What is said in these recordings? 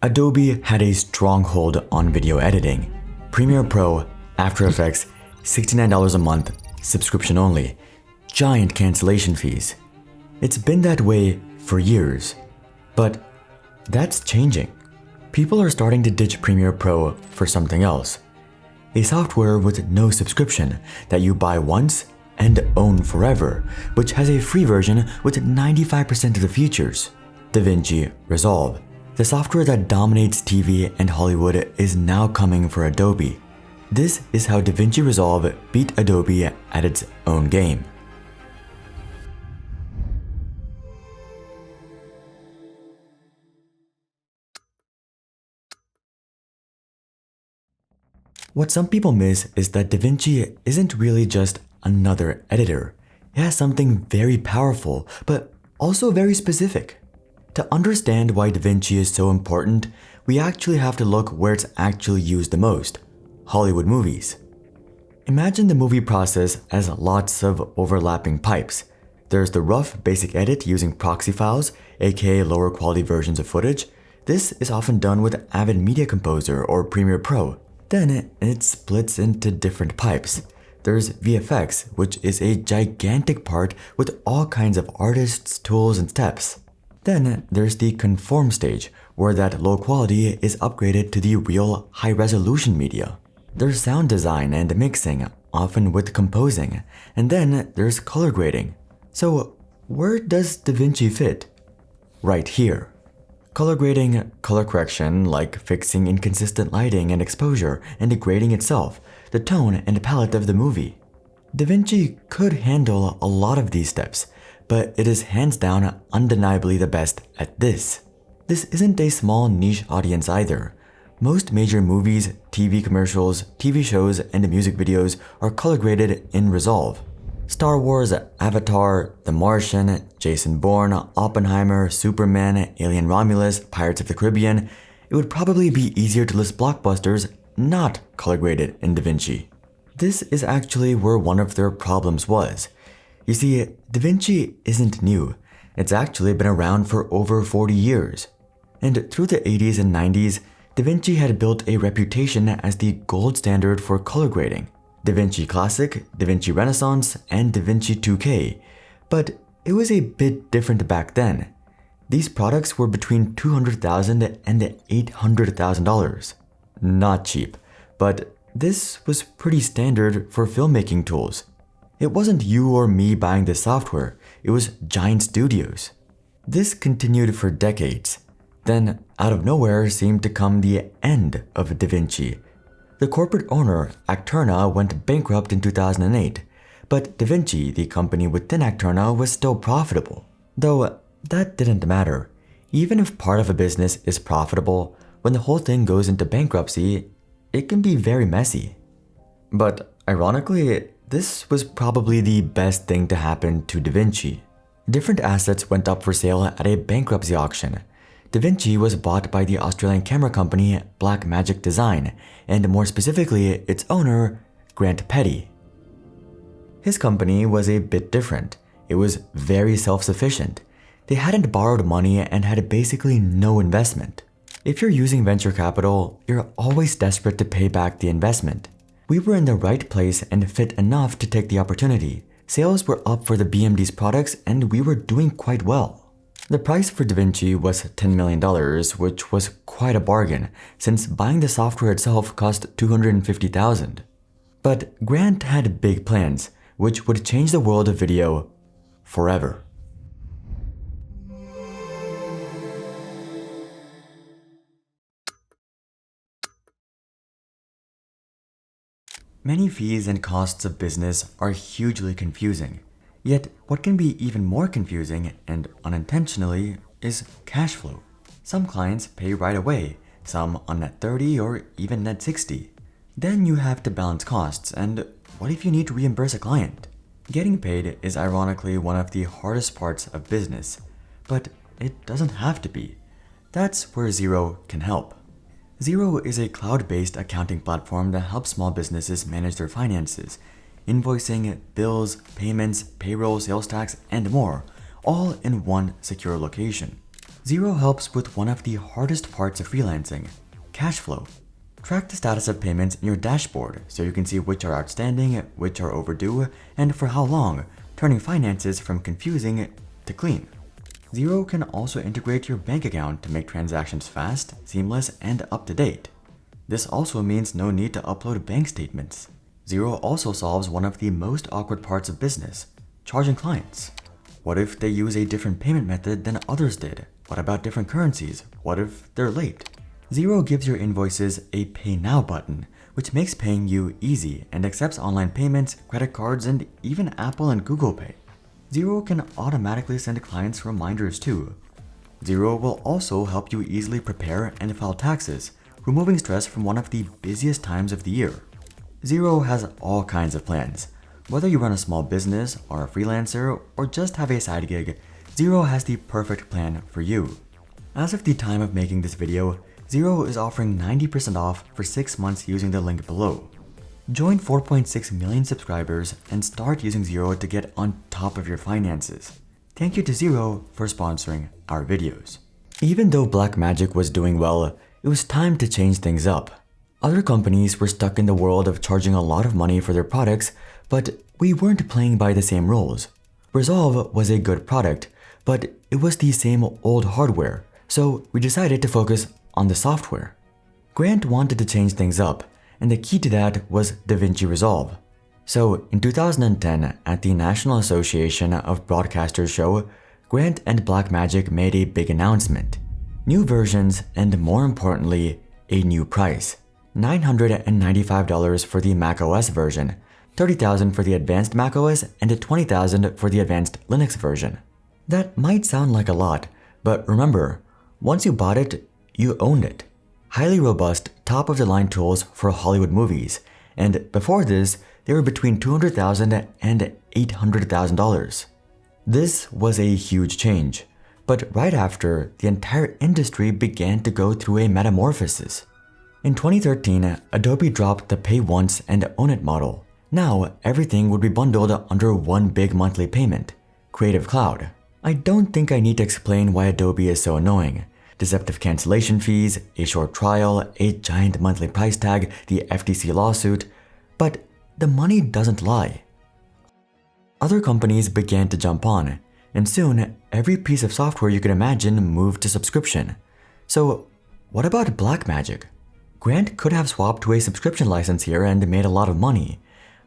Adobe had a strong hold on video editing. Premiere Pro, After Effects, $69 a month, subscription only, giant cancellation fees. It's been that way for years. But that's changing. People are starting to ditch Premiere Pro for something else. A software with no subscription that you buy once and own forever, which has a free version with 95% of the features. DaVinci Resolve. The software that dominates TV and Hollywood is now coming for Adobe. This is how DaVinci Resolve beat Adobe at its own game. What some people miss is that DaVinci isn't really just another editor. It has something very powerful, but also very specific. To understand why DaVinci is so important, we actually have to look where it's actually used the most: Hollywood movies. Imagine the movie process as lots of overlapping pipes. There's the rough basic edit using proxy files, aka lower quality versions of footage. This is often done with Avid Media Composer or Premiere Pro. Then it splits into different pipes. There's VFX, which is a gigantic part with all kinds of artists, tools, and steps. Then there's the conform stage, where that low quality is upgraded to the real high-resolution media. There's sound design and mixing, often with composing, and then there's color grading. So where does DaVinci fit? Right here. Color grading, color correction, like fixing inconsistent lighting and exposure, and the grading itself, the tone and palette of the movie. DaVinci could handle a lot of these steps, but it is hands down undeniably the best at this. This isn't a small niche audience either. Most major movies, TV commercials, TV shows, and music videos are color graded in Resolve. Star Wars, Avatar, The Martian, Jason Bourne, Oppenheimer, Superman, Alien Romulus, Pirates of the Caribbean. It would probably be easier to list blockbusters not color graded in DaVinci. This is actually where one of their problems was. You see, DaVinci isn't new. It's actually been around for over 40 years. And through the 80s and 90s, DaVinci had built a reputation as the gold standard for color grading. DaVinci Classic, DaVinci Renaissance, and DaVinci 2K. But it was a bit different back then. These products were between $200,000 and $800,000. Not cheap, but this was pretty standard for filmmaking tools. It wasn't you or me buying the software, it was giant studios. This continued for decades. Then, out of nowhere seemed to come the end of DaVinci. The corporate owner, Acterna, went bankrupt in 2008, but DaVinci, the company within Acterna, was still profitable. Though that didn't matter. Even if part of a business is profitable, when the whole thing goes into bankruptcy, it can be very messy. But ironically, this was probably the best thing to happen to DaVinci. Different assets went up for sale at a bankruptcy auction. DaVinci was bought by the Australian camera company Blackmagic Design, and more specifically, its owner, Grant Petty. His company was a bit different. It was very self-sufficient. They hadn't borrowed money and had basically no investment. If you're using venture capital, you're always desperate to pay back the investment. We were in the right place and fit enough to take the opportunity. Sales were up for the BMD's products and we were doing quite well. The price for DaVinci was $10 million, which was quite a bargain, since buying the software itself cost $250,000. But Grant had big plans, which would change the world of video forever. Many fees and costs of business are hugely confusing. Yet, what can be even more confusing and unintentionally is cash flow. Some clients pay right away, some on net 30 or even net 60. Then you have to balance costs, and what if you need to reimburse a client? Getting paid is ironically one of the hardest parts of business, but it doesn't have to be. That's where Xero can help. Xero is a cloud-based accounting platform that helps small businesses manage their finances, invoicing, bills, payments, payroll, sales tax, and more, all in one secure location. Xero helps with one of the hardest parts of freelancing, cash flow. Track the status of payments in your dashboard so you can see which are outstanding, which are overdue, and for how long, turning finances from confusing to clean. Xero can also integrate your bank account to make transactions fast, seamless, and up-to-date. This also means no need to upload bank statements. Xero also solves one of the most awkward parts of business, charging clients. What if they use a different payment method than others did? What about different currencies? What if they're late? Xero gives your invoices a Pay Now button, which makes paying you easy and accepts online payments, credit cards, and even Apple and Google Pay. Xero can automatically send clients reminders too. Xero will also help you easily prepare and file taxes, removing stress from one of the busiest times of the year. Xero has all kinds of plans. Whether you run a small business, are a freelancer, or just have a side gig, Xero has the perfect plan for you. As of the time of making this video, Xero is offering 90% off for 6 months using the link below. Join 4.6 million subscribers and start using Xero to get on top of your finances. Thank you to Xero for sponsoring our videos. Even though Blackmagic was doing well, it was time to change things up. Other companies were stuck in the world of charging a lot of money for their products, but we weren't playing by the same rules. Resolve was a good product, but it was the same old hardware, so we decided to focus on the software. Grant wanted to change things up, and the key to that was DaVinci Resolve. So in 2010, at the National Association of Broadcasters show, Grant and Blackmagic made a big announcement. New versions and, more importantly, a new price. $995 for the macOS version, $30,000 for the advanced macOS, and $20,000 for the advanced Linux version. That might sound like a lot, but remember, once you bought it, you owned it. Highly robust, top-of-the-line tools for Hollywood movies, and before this, they were between $200,000 and $800,000. This was a huge change, but right after, the entire industry began to go through a metamorphosis. In 2013, Adobe dropped the pay once and own it model. Now, everything would be bundled under one big monthly payment, Creative Cloud. I don't think I need to explain why Adobe is so annoying. Deceptive cancellation fees, a short trial, a giant monthly price tag, the FTC lawsuit, but the money doesn't lie. Other companies began to jump on, and soon every piece of software you could imagine moved to subscription. So what about Blackmagic? Grant could have swapped to a subscription license here and made a lot of money,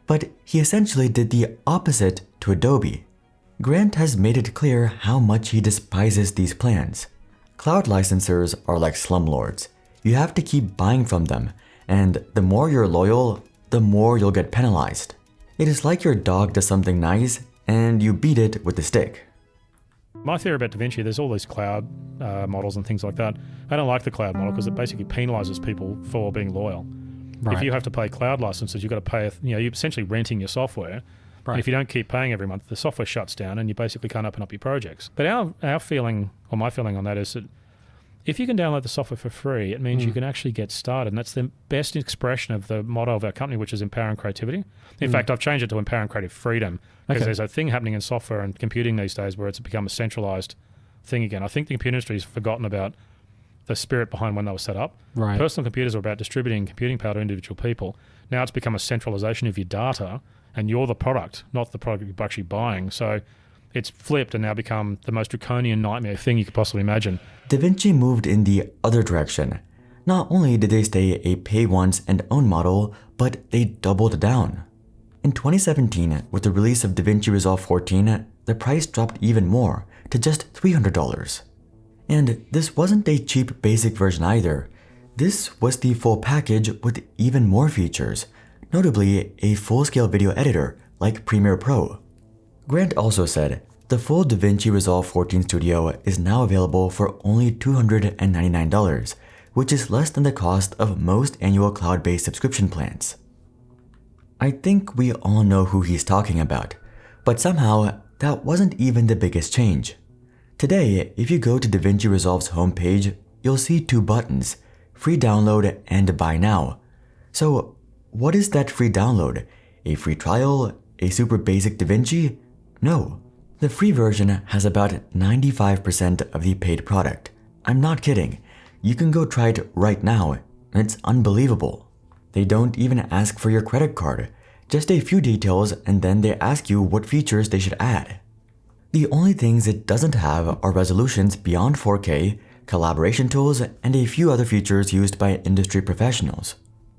but he essentially did the opposite to Adobe. Grant has made it clear how much he despises these plans. Cloud licensors are like slumlords. You have to keep buying from them, and the more you're loyal, the more you'll get penalized. It is like your dog does something nice, and you beat it with a stick. My theory about DaVinci, there's all these cloud models and things like that. I don't like the cloud model because it basically penalizes people for being loyal. Right. If you have to pay cloud licenses, you've got to pay, you're essentially renting your software. Right. And if you don't keep paying every month, the software shuts down and you basically can't open up your projects. But our feeling, or my feeling on that is that if you can download the software for free, it means you can actually get started. And that's the best expression of the motto of our company, which is empowering creativity. In fact, I've changed it to empowering creative freedom because there's a thing happening in software and computing these days where it's become a centralized thing again. I think the computer industry has forgotten about the spirit behind when they were set up. Right. Personal computers are about distributing computing power to individual people. Now it's become a centralization of your data, and you're the product, not the product you're actually buying. So it's flipped and now become the most draconian nightmare thing you could possibly imagine. DaVinci moved in the other direction. Not only did they stay a pay once and own model, but they doubled down. In 2017, with the release of DaVinci Resolve 14, the price dropped even more to just $300. And this wasn't a cheap basic version either. This was the full package with even more features, notably a full-scale video editor like Premiere Pro. Grant also said, the full DaVinci Resolve 14 Studio is now available for only $299, which is less than the cost of most annual cloud-based subscription plans. I think we all know who he's talking about, but somehow that wasn't even the biggest change. Today, if you go to DaVinci Resolve's homepage, you'll see two buttons, free download and buy now. So what is that free download? A free trial? A super basic DaVinci? No. The free version has about 95% of the paid product. I'm not kidding. You can go try it right now. It's unbelievable. They don't even ask for your credit card, just a few details, and then they ask you what features they should add. The only things it doesn't have are resolutions beyond 4K, collaboration tools, and a few other features used by industry professionals.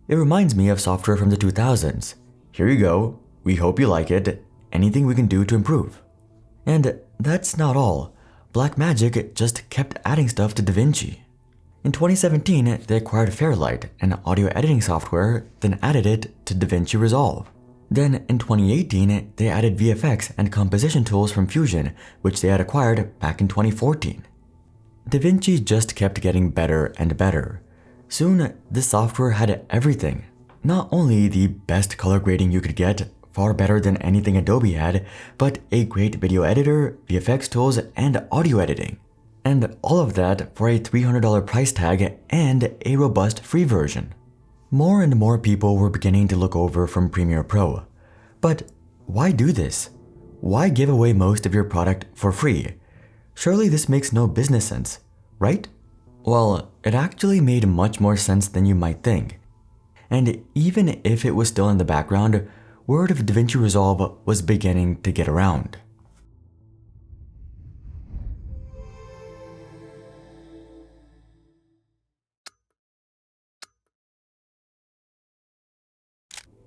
It reminds me of software from the 2000s. Here you go, we hope you like it, anything we can do to improve. And that's not all. Blackmagic just kept adding stuff to DaVinci. In 2017, they acquired Fairlight, an audio editing software, then added it to DaVinci Resolve. Then in 2018, they added VFX and composition tools from Fusion, which they had acquired back in 2014. DaVinci just kept getting better and better. Soon, this software had everything. Not only the best color grading you could get, far better than anything Adobe had, but a great video editor, VFX tools, and audio editing. And all of that for a $300 price tag and a robust free version. More and more people were beginning to look over from Premiere Pro. But why do this? Why give away most of your product for free? Surely this makes no business sense, right? Well, it actually made much more sense than you might think. And even if it was still in the background, word of DaVinci Resolve was beginning to get around.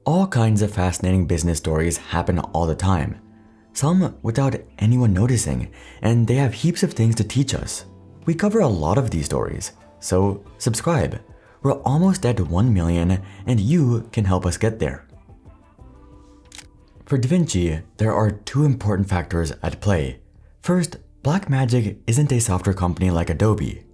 All kinds of fascinating business stories happen all the time. Some without anyone noticing, and they have heaps of things to teach us. We cover a lot of these stories, so subscribe. We're almost at 1 million, and you can help us get there. For DaVinci, there are two important factors at play. First, Blackmagic isn't a software company like Adobe.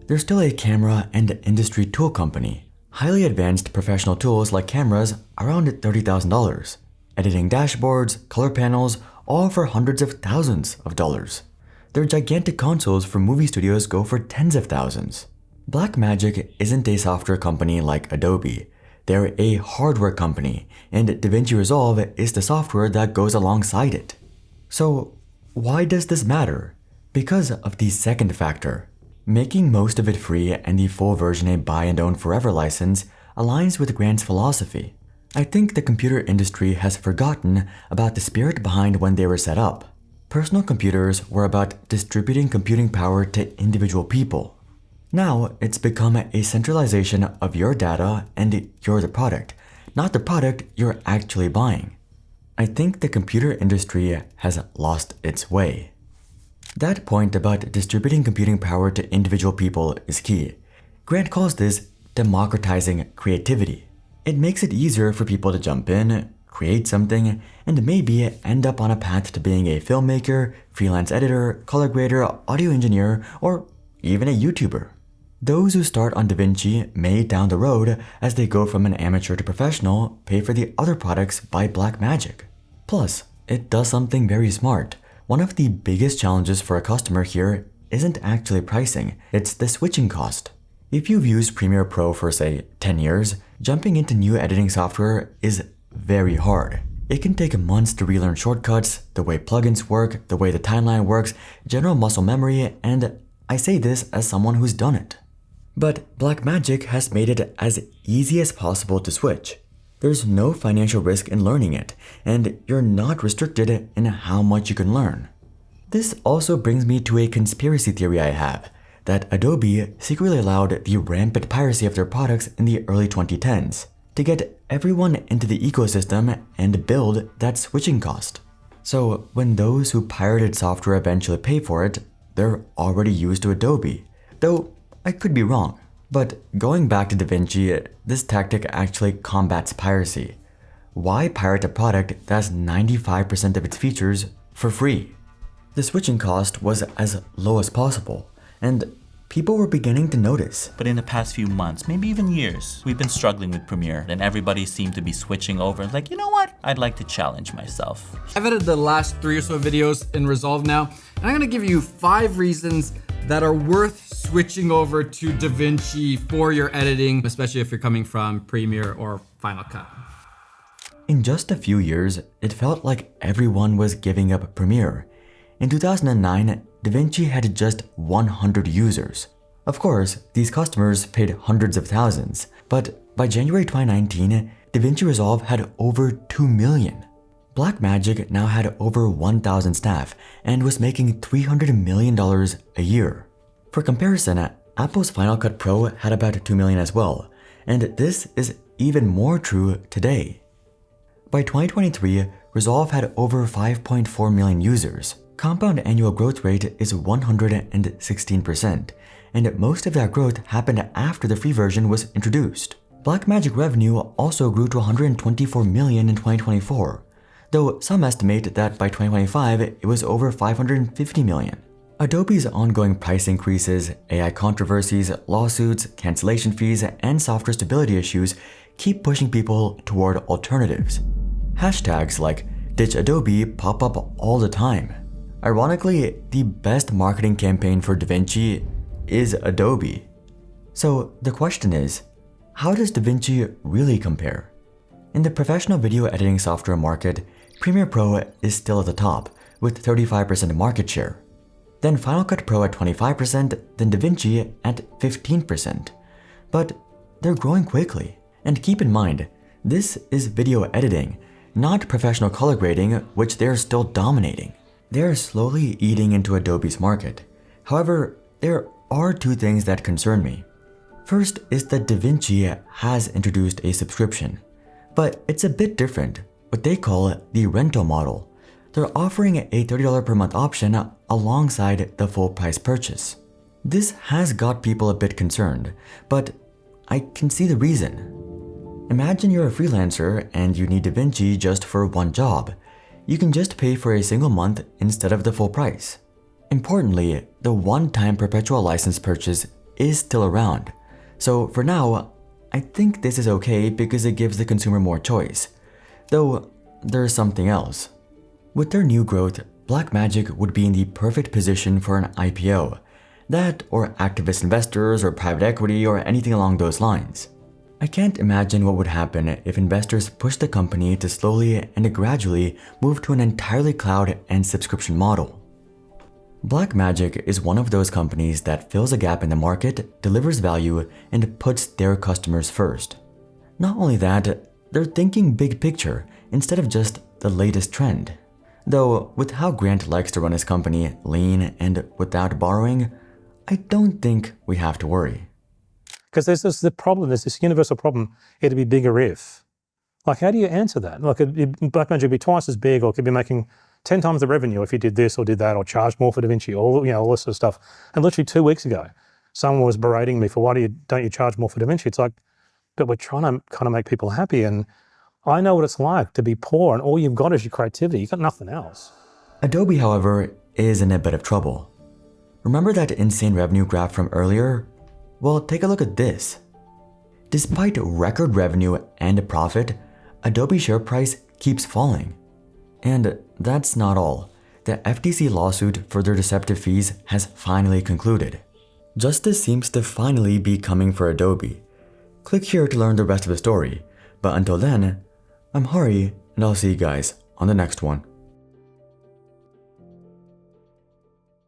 They're still a camera and industry tool company. Highly advanced professional tools like cameras around $30,000. Editing dashboards, color panels, all for hundreds of thousands of dollars. Their gigantic consoles for movie studios go for tens of thousands. Blackmagic isn't a software company like Adobe. They're a hardware company, and DaVinci Resolve is the software that goes alongside it. So why does this matter? Because of the second factor. Making most of it free and the full version a buy and own forever license aligns with Grant's philosophy. I think the computer industry has forgotten about the spirit behind when they were set up. Personal computers were about distributing computing power to individual people. Now it's become a centralization of your data and you're the product, not the product you're actually buying. I think the computer industry has lost its way. That point about distributing computing power to individual people is key. Grant calls this democratizing creativity. It makes it easier for people to jump in, create something, and maybe end up on a path to being a filmmaker, freelance editor, color grader, audio engineer, or even a YouTuber. Those who start on DaVinci may down the road, as they go from an amateur to professional, pay for the other products by Blackmagic. Plus, it does something very smart. One of the biggest challenges for a customer here isn't actually pricing, it's the switching cost. If you've used Premiere Pro for say 10 years, jumping into new editing software is very hard. It can take months to relearn shortcuts, the way plugins work, the way the timeline works, general muscle memory, and I say this as someone who's done it. But Blackmagic has made it as easy as possible to switch. There's no financial risk in learning it, and you're not restricted in how much you can learn. This also brings me to a conspiracy theory I have, that Adobe secretly allowed the rampant piracy of their products in the early 2010s to get everyone into the ecosystem and build that switching cost. So when those who pirated software eventually pay for it, they're already used to Adobe, though I could be wrong. But going back to DaVinci, this tactic actually combats piracy. Why pirate a product that has 95% of its features for free? The switching cost was as low as possible, and people were beginning to notice. But in the past few months, maybe even years, we've been struggling with Premiere, and everybody seemed to be switching over. Like, you know what? I'd like to challenge myself. I've edited the last 3 or so videos in Resolve now, and I'm gonna give you 5 reasons that are worth switching over to DaVinci for your editing, especially if you're coming from Premiere or Final Cut. In just a few years, it felt like everyone was giving up Premiere. In 2009, DaVinci had just 100 users. Of course, these customers paid hundreds of thousands, but by January 2019, DaVinci Resolve had over 2 million. Blackmagic now had over 1,000 staff and was making $300 million a year. For comparison, Apple's Final Cut Pro had about 2 million as well, and this is even more true today. By 2023, Resolve had over 5.4 million users. Compound annual growth rate is 116%, and most of that growth happened after the free version was introduced. Blackmagic revenue also grew to 124 million in 2024, though some estimate that by 2025 it was over 550 million. Adobe's ongoing price increases, AI controversies, lawsuits, cancellation fees, and software stability issues keep pushing people toward alternatives. Hashtags like Ditch Adobe pop up all the time. Ironically, the best marketing campaign for DaVinci is Adobe. So the question is, how does DaVinci really compare? In the professional video editing software market, Premiere Pro is still at the top with 35% market share. Then Final Cut Pro at 25%, then DaVinci at 15%. But they're growing quickly. And keep in mind, this is video editing, not professional color grading, which they're still dominating. They're slowly eating into Adobe's market. However, there are two things that concern me. First is that DaVinci has introduced a subscription, but it's a bit different, what they call the rental model. They're offering a $30 per month option alongside the full price purchase. This has got people a bit concerned, but I can see the reason. Imagine you're a freelancer and you need DaVinci just for one job. You can just pay for a single month instead of the full price. Importantly, the one-time perpetual license purchase is still around. So for now, I think this is okay because it gives the consumer more choice. Though, there's something else. With their new growth, Blackmagic would be in the perfect position for an IPO. That, or activist investors, or private equity, or anything along those lines. I can't imagine what would happen if investors pushed the company to slowly and gradually move to an entirely cloud and subscription model. Blackmagic is one of those companies that fills a gap in the market, delivers value, and puts their customers first. Not only that, they're thinking big picture instead of just the latest trend. Though, with how Grant likes to run his company lean and without borrowing, I don't think we have to worry. Because there's this universal problem, it'd be bigger if. Like, how do you answer that? Like, Blackmagic would be twice as big, or could be making 10 times the revenue if you did this or did that, or charge more for DaVinci, all this sort of stuff. And literally 2 weeks ago, someone was berating me for don't you charge more for DaVinci? It's like, but we're trying to kind of make people happy. And I know what it's like to be poor and all you've got is your creativity. You've got nothing else. Adobe, however, is in a bit of trouble. Remember that insane revenue graph from earlier? Well, take a look at this. Despite record revenue and profit, Adobe's share price keeps falling. And that's not all. The FTC lawsuit for their deceptive fees has finally concluded. Justice seems to finally be coming for Adobe. Click here to learn the rest of the story. But until then, I'm Hari, and I'll see you guys on the next one.